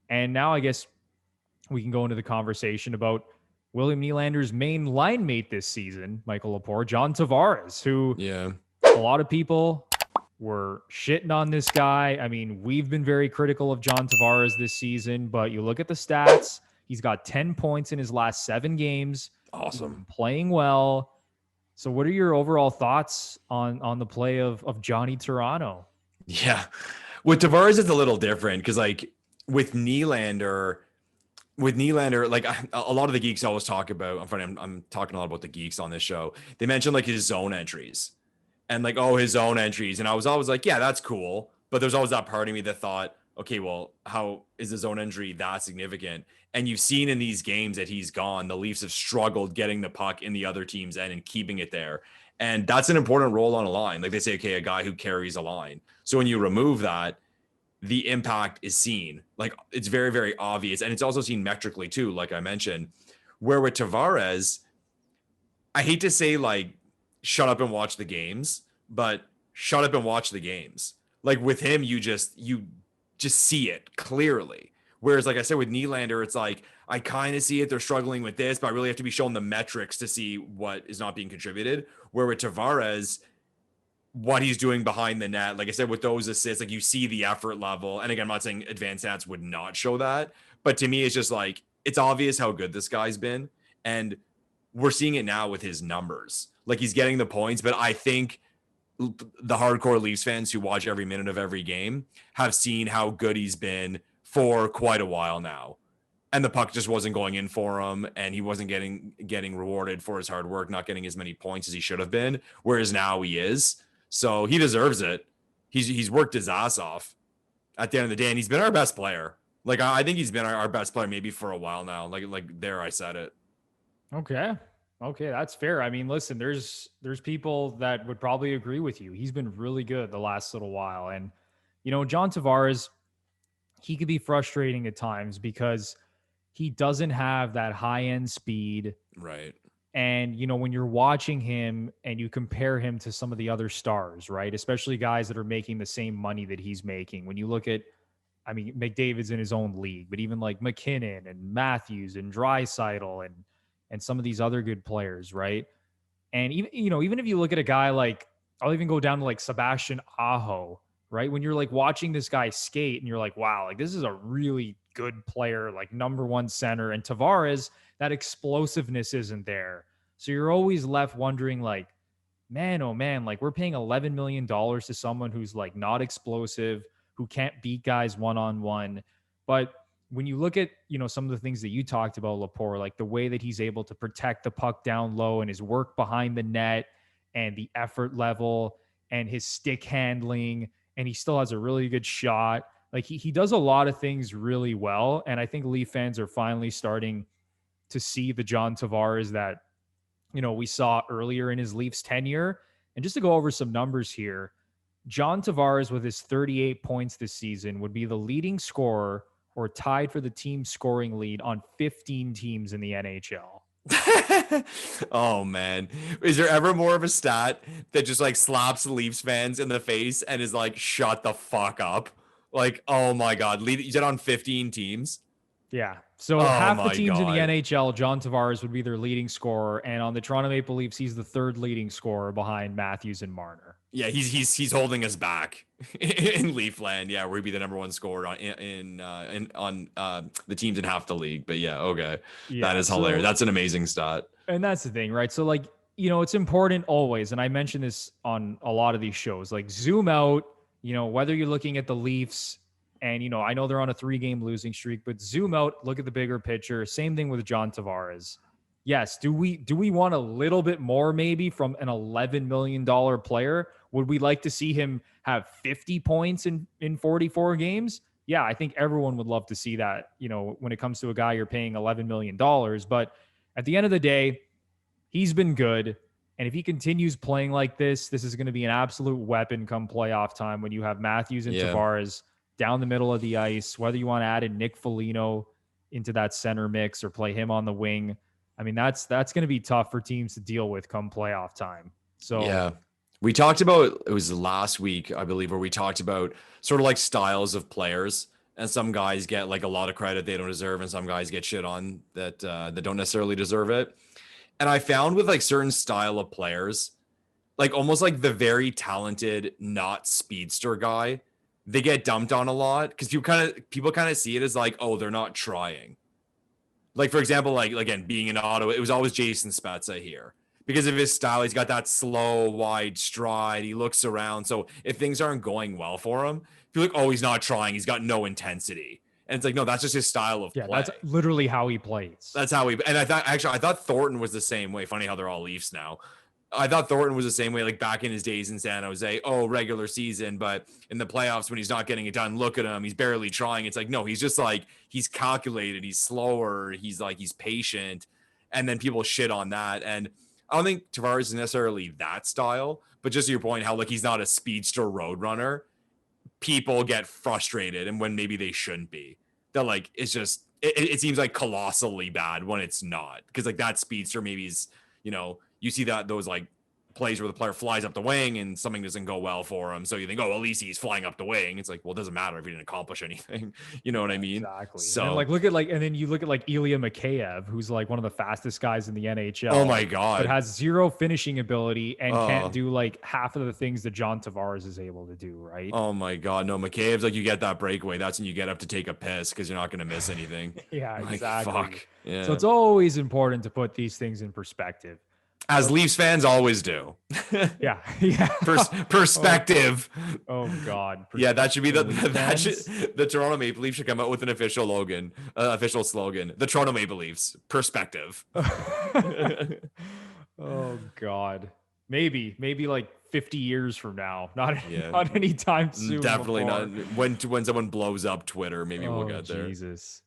And now I guess we can go into the conversation about William Nylander's main line mate this season, Michael Lepore, John Tavares, who Yeah. a lot of people were shitting on this guy. I mean, we've been very critical of John Tavares this season, but you look at the stats, he's got 10 points in his last 7 games. He's Awesome. been playing well. So what are your overall thoughts on the play of Johnny Toronto? Yeah. With Tavares, it's a little different because, like, with Nylander, like a lot of the geeks always talk about, I'm talking a lot about the geeks on this show. They mention like his zone entries and like, oh, his zone entries. And I was always like, yeah, that's cool. But there's always that part of me that thought, okay, well, how is the zone entry that significant? And you've seen in these games that he's gone, the Leafs have struggled getting the puck in the other team's end and keeping it there. And that's an important role on a line. Like they say, okay, a guy who carries a line. So when you remove that, the impact is seen. Like it's very, very obvious. And it's also seen metrically too, like I mentioned, where with Tavares, I hate to say like, shut up and watch the games, but shut up and watch the games. Like with him, you just see it clearly. Whereas like I said, with Nylander, it's like, I kind of see it. They're struggling with this, but I really have to be shown the metrics to see what is not being contributed. Where with Tavares, what he's doing behind the net, like I said, with those assists, like you see the effort level. And again, I'm not saying advanced stats would not show that, but to me, it's just like, it's obvious how good this guy's been. And we're seeing it now with his numbers. Like he's getting the points, but I think the hardcore Leafs fans who watch every minute of every game have seen how good he's been for quite a while now. And the puck just wasn't going in for him, and he wasn't getting rewarded for his hard work, not getting as many points as he should have been, whereas now he is. So he deserves it. He's worked his ass off at the end of the day, and he's been our best player. Like I think he's been our best player maybe for a while now. Like there I said it. Okay, that's fair. I mean, listen, there's people that would probably agree with you. He's been really good the last little while. And, John Tavares, he could be frustrating at times because he doesn't have that high-end speed. Right. And, when you're watching him and you compare him to some of the other stars, right, especially guys that are making the same money that he's making, when you look at, I mean, McDavid's in his own league, but even like McKinnon and Matthews and Draisaitl and some of these other good players, right? And even if you look at a guy like, I'll even go down to like Sebastian Aho, right? When you're like watching this guy skate and you're like, wow, like this is a really good player, like number one center. And Tavares, that explosiveness isn't there. So you're always left wondering like, man, oh man, like we're paying $11 million to someone who's like not explosive, who can't beat guys one-on-one. But when you look at, some of the things that you talked about, Lepore, like the way that he's able to protect the puck down low and his work behind the net and the effort level and his stick handling, and he still has a really good shot. Like he does a lot of things really well. And I think Leaf fans are finally starting to see the John Tavares that, we saw earlier in his Leafs tenure. And just to go over some numbers here, John Tavares with his 38 points this season would be the leading scorer or tied for the team scoring lead on 15 teams in the NHL. Oh man, is there ever more of a stat that just like slaps the Leafs fans in the face and is like, shut the fuck up? Like, oh my God, you said on 15 teams? Yeah. So half the teams in the NHL, John Tavares would be their leading scorer. And on the Toronto Maple Leafs, he's the third leading scorer behind Matthews and Marner. Yeah, he's holding us back in Leafland. Yeah, where he'd be the number one scorer on the teams in half the league. But yeah, okay, yeah, that is hilarious. That's an amazing stat. And that's the thing, right? So like, it's important always, and I mention this on a lot of these shows. Like, zoom out. Whether you're looking at the Leafs, and I know they're on a 3-game losing streak, but zoom out, look at the bigger picture. Same thing with John Tavares. Yes. Do we want a little bit more maybe from an $11 million player? Would we like to see him have 50 points in 44 games? Yeah, I think everyone would love to see that, when it comes to a guy you're paying $11 million. But at the end of the day, he's been good. And if he continues playing like this is going to be an absolute weapon come playoff time when you have Matthews and Tavares down the middle of the ice, whether you want to add in Nick Foligno into that center mix or play him on the wing. I mean, that's going to be tough for teams to deal with come playoff time. So yeah, we talked about, it was last week, I believe, where we talked about sort of like styles of players and some guys get like a lot of credit they don't deserve, and some guys get shit on that don't necessarily deserve it. And I found with like certain style of players, like almost like the very talented, not speedster guy, they get dumped on a lot because people kind of see it as like, oh, they're not trying. Like, for example, like again, being in Ottawa, it was always Jason Spezza here because of his style. He's got that slow, wide stride. He looks around. So if things aren't going well for him, you're like, oh, he's not trying. He's got no intensity. And it's like, no, that's just his style of play. That's literally how he plays. That's how he. And I thought Thornton was the same way. Funny how they're all Leafs now. I thought Thornton was the same way, like back in his days in San Jose. Oh, regular season, but in the playoffs when he's not getting it done, look at him. He's barely trying. It's like, no, he's just like, he's calculated. He's slower. He's patient. And then people shit on that. And I don't think Tavares is necessarily that style, but just to your point, how like he's not a speedster road runner. People get frustrated, and when maybe they shouldn't be. That like it's just it seems like colossally bad when it's not, because like that speedster maybe is, you see that those like plays where the player flies up the wing and something doesn't go well for him, so you think, oh, at least he's flying up the wing. It's like, well, it doesn't matter if he didn't accomplish anything. You know what I mean? Exactly. So and and then you look at like Ilya Mikheyev, who's like one of the fastest guys in the NHL. Oh my god! But has zero finishing ability and can't do like half of the things that John Tavares is able to do. Right? Oh my god! No, Mikheyev's like, you get that breakaway, that's when you get up to take a piss because you're not going to miss anything. Yeah, like, exactly. Fuck. Yeah. So it's always important to put these things in perspective. As Leafs fans always do. Yeah. Perspective. Oh God. Yeah, that should be the Toronto Maple Leafs should come out with an official slogan. The Toronto Maple Leafs, perspective. Oh God. Maybe like 50 years from now. Not anytime soon. Definitely not. When someone blows up Twitter, maybe we'll get there. Jesus.